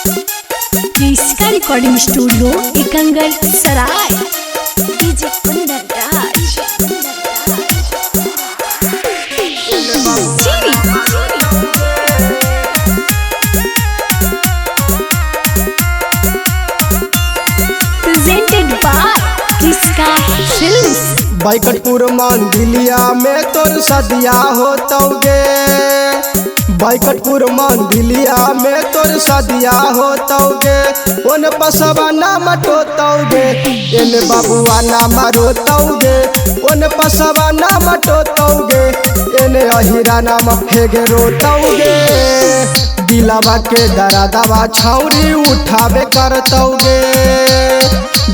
इसका recording studio Ekangar Sarai. DJ Kundan Raj. Presented by किसका films. Baikatpur मंदिलिया में तोर सदिया होतौगे, बैकटपुर मंदिलिया में तोर सदिया होतौगे। ओन पसवा नाम टोतौगे, एने बबुआ नाम रोतौगे। ओन पसवा नाम टोतौगे, एने अहिरा नाम हेगे रोतौगे। दिलावा के दरादवा छौरी उठावे करतौगे,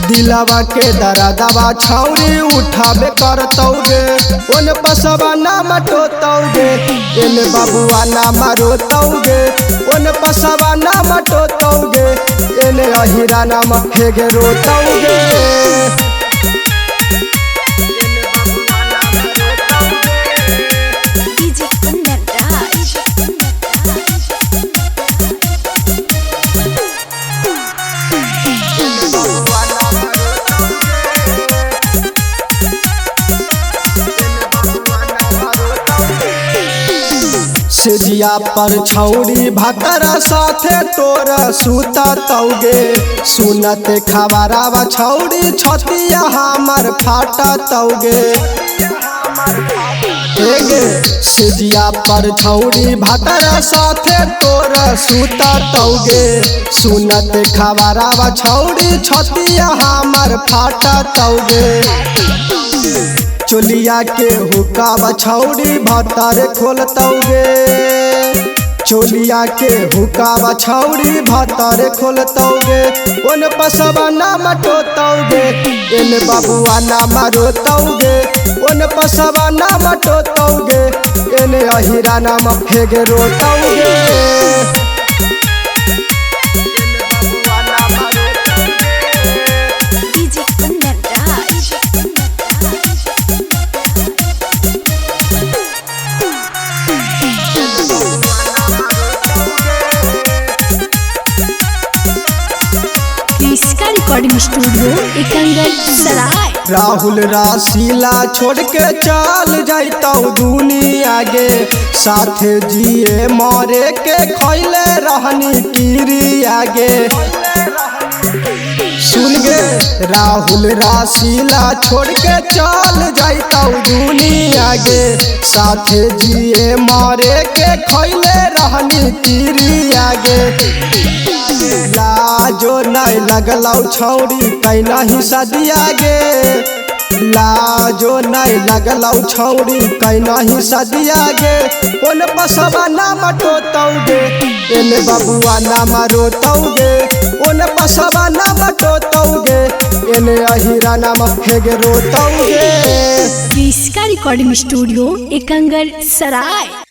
दिलावा के दरादवा छौरी उठावे करतौगे। ओन पसवा नाम टोतौगे, एने बबुआ नाम रोतौगे। ओन पसवा नाम टोतौगे, एने अहिरा नाम हेगे रोतौगे। डीजे कुंदन राज। सेजिया पर छौरी भातरा साथे तोरा सूता तौगे। सुनत खबरावा छौरी छतिया हमर फाटा तौगे। सेजिया पर छौरी भातरा साथे तोरा सूता तौगे। सुनत खबरावा छौरी छतिया हमर फाटा तौगे। चोलिया के हुक्का छौरी भतर खोलतौगे, चोलिया के हुक्का छौरी भतर खोलतौगे। ओन पसवा नाम टोतौगे, एने बबुआ नाम रोतौगे। ओन पसवा नाम टोतौगे, एने अहिरा नाम हेगे रोतौगे। डीजे कुंदन राज। इसका रिकॉर्डिंग स्टूडियो एकंगर सराय। राहुल राशीला छोड़ के चल जाइतौ दुनिया गे। साथे जिए मरे के खैले रहनी कीरी आगे। सुन गे राहुल राशीला छोड़ के चल जाइतौ दुनिया गे। साथे जिए मरे के खैले रहनी कीरी आगे। लाजो नहीं लगलौ छौरी कैनही सदिया गे, लाजो नहीं लगलौ छौरी कैनही सदिया गे। ओन पसवा नाम टोतौगे, एने बबुआ नाम रोतौगे। ओन पसवा नाम टोतौगे, एने अहिरा नाम हेगे रोतौगे। इसका रिकॉर्डिंग स्टूडियो एकंगर सराय।